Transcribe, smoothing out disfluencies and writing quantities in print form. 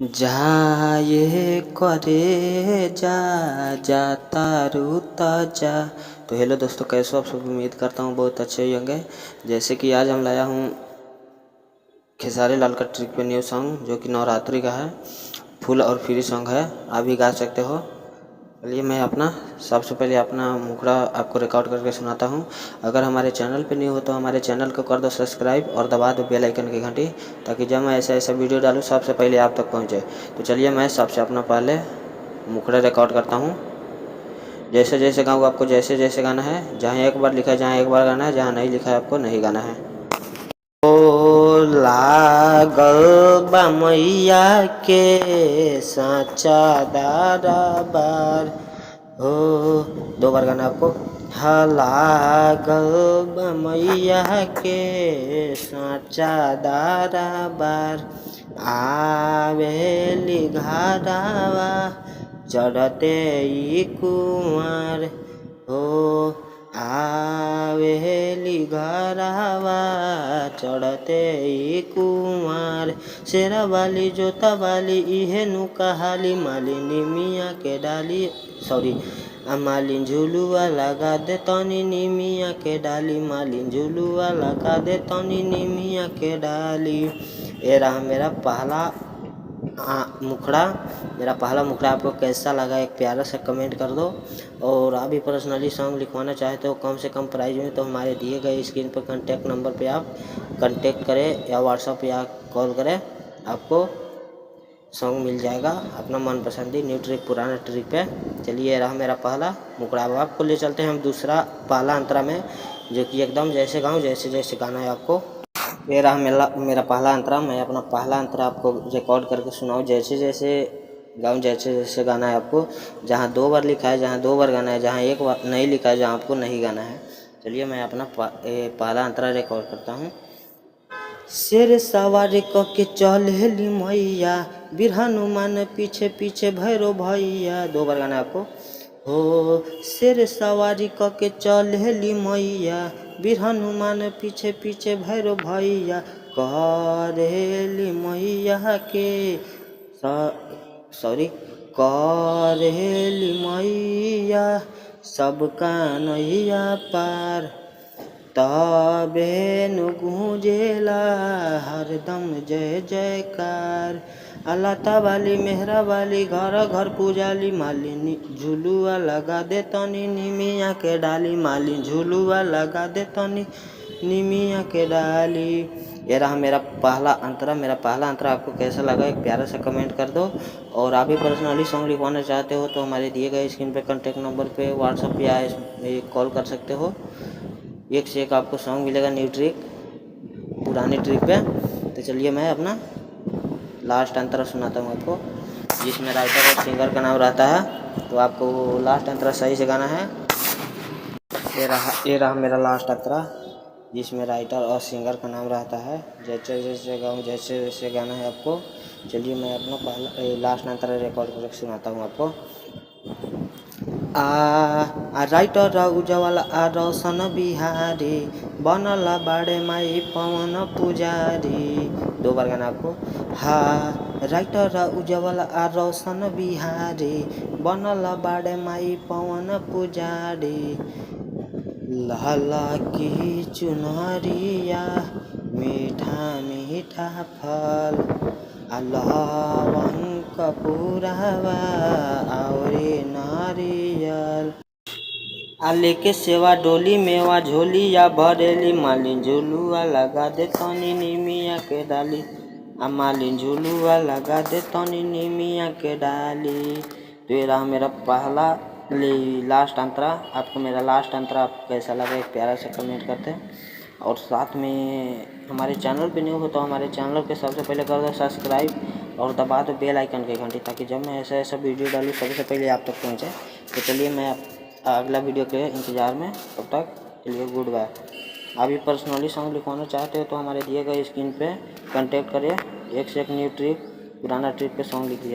जा ये करे जा जाता रूता जा। तो हेलो दोस्तों, कैसे हो आप सब? उम्मीद करता हूँ बहुत अच्छे ही होंगे। जैसे कि आज हम लाया हूँ खेसारी लाल का ट्रिक पे न्यू सॉन्ग, जो कि नवरात्रि का है। फुल और फ्री सॉन्ग है, आप भी गा सकते हो। चलिए मैं अपना सबसे पहले अपना मुखड़ा आपको रिकॉर्ड करके सुनाता हूँ। अगर हमारे चैनल पे न्यू हो तो हमारे चैनल को कर दो सब्सक्राइब और दबा दो बेल आइकन की घंटी, ताकि जब मैं ऐसा ऐसा वीडियो डालूँ सबसे पहले आप तक पहुँचे। तो चलिए मैं सबसे अपना पहले मुखड़ा रिकॉर्ड करता हूँ। जैसे जैसे गाऊँ आपको जैसे जैसे गाना है, जहाँ एक बार लिखा है जहाँ एक बार गाना है, जहाँ नहीं लिखा है आपको नहीं गाना है। ओ लागल बा मैया के साचा दरबार हो। दो बार गाना आपको। लागल बा मैया के साचा दरबार, आवेली घरवा चढ़ते ई कुंवर हो। आवेली घरवा चढ़ते ई कुंवर, शेरा वाली जोता वाली इहे नु कहाली, मालिनी मिया के डाली मालिन झुलुआ लगा दे तनी निमिया के डाली, मालिन झुलुआ लगा दे तनी निमिया के डाली। ये रहा मेरा पहला मुखड़ा। मेरा पहला मुखड़ा आपको कैसा लगा एक प्यारा सा कमेंट कर दो। और आप भी पर्सनली सॉन्ग लिखवाना चाहते हो कम से कम प्राइस में, तो हमारे दिए गए स्क्रीन पर कॉन्टैक्ट नंबर पे आप कॉन्टैक्ट करें या व्हाट्सअप या कॉल करें, आपको सॉन्ग मिल जाएगा अपना मनपसंदी न्यू ट्रिक पुराना ट्रिक पे। चलिए रहा मेरा पहला मुखड़ा। अब आपको ले चलते हैं हम दूसरा पहला अंतरा में, जो कि एकदम जैसे गाऊँ जैसे जैसे गाना है आपको। ये रहा मेरा पहला अंतरा। मैं अपना पहला अंतरा आपको रिकॉर्ड करके सुनाऊँ जैसे जैसे गाऊँ जैसे जैसे गाना है आपको। जहाँ दो बार लिखा है जहाँ दो बार गाना है, जहाँ एक बार नहीं लिखा है जहाँ आपको नहीं गाना है। चलिए मैं अपना पहला अंतरा रिकॉर्ड करता हूँ। शेर सवारी क के चलेली मैया, वीर हनुमान पीछे पीछे भैरो भैया। दो बार गाना है आपको। हो शेर सवारी क के चलेली मैया, वीर हनुमान पीछे पीछे भैरो भैया, करेली मैया के करेली मैया सबका नैया पार, तबे नु गूंजेला हरदम जय जयकार। अल्लाह वाली मेहरा वाली घर घर पूजाली, मालिनी झुलुआ लगा दे तनी निमिया के डाली, मालिन झुलुआ लगा दे तनी निमिया के डाली। ये रहा मेरा पहला अंतरा। मेरा पहला अंतरा आपको कैसा लगा एक प्यारा सा कमेंट कर दो। और आप भी पर्सनली सॉन्ग लिखवाना चाहते हो तो हमारे दिए गए स्क्रीन पे कॉन्टैक्ट नंबर पे व्हाट्सअप या कॉल कर सकते हो। एक से एक आपको सॉन्ग मिलेगा न्यू ट्रिक पुरानी ट्रिक पे। तो चलिए मैं अपना लास्ट अंतरा सुनाता हूँ आपको, जिसमें राइटर और सिंगर का नाम रहता है। तो आपको लास्ट अंतरा सही से गाना है। ये रहा मेरा लास्ट अंतरा, जिसमें राइटर और सिंगर का नाम रहता है। जैसे जैसे गाऊँ जैसे जैसे गाना है आपको। चलिए मैं अपना पहला लास्ट अंतरा रिकॉर्ड करके सुनाता हूँ आपको। राइटर उज्जवल आ रोशन बिहारी, बनला बाड़े माई पवन पुजारी। दो बार गाना आपको। राइटर उज्जवल आ रोशन बिहारी, बनला बाड़े माई पवन पुजारी, लाला की चुनरिया मीठा मीठा फल, लवंग कपूरवा और नारियल, लेके सेवा डोली मेवा झोली या भरेली, मालिन झुलुआ लगा दे तनी निमिया के डाली, मालिन झुलुआ लगा दे तनी निमिया के डाली। तो ये रहा मेरा पहला लास्ट अंतरा। आपको मेरा लास्ट अंतरा आपको कैसा लगा एक प्यारा सा कमेंट करते हैं। और साथ में हमारे चैनल पे न्यू हो तो हमारे चैनल के सबसे पहले कर दो सब्सक्राइब और दबा दो बेल आइकन की घंटी, ताकि जब मैं ऐसा ऐसा वीडियो डालूँ सबसे पहले आप तक पहुँचे। तो चलिए मैं अगला वीडियो के इंतज़ार में, तब तक चलिए गुड बाय। आप भी पर्सनली सॉन्ग लिखवाना चाहते हो तो हमारे दिए गए स्क्रीन पे कांटेक्ट करिए। एक से एक न्यू ट्रिक पुराना ट्रिक पे सॉन्ग लिख दिया।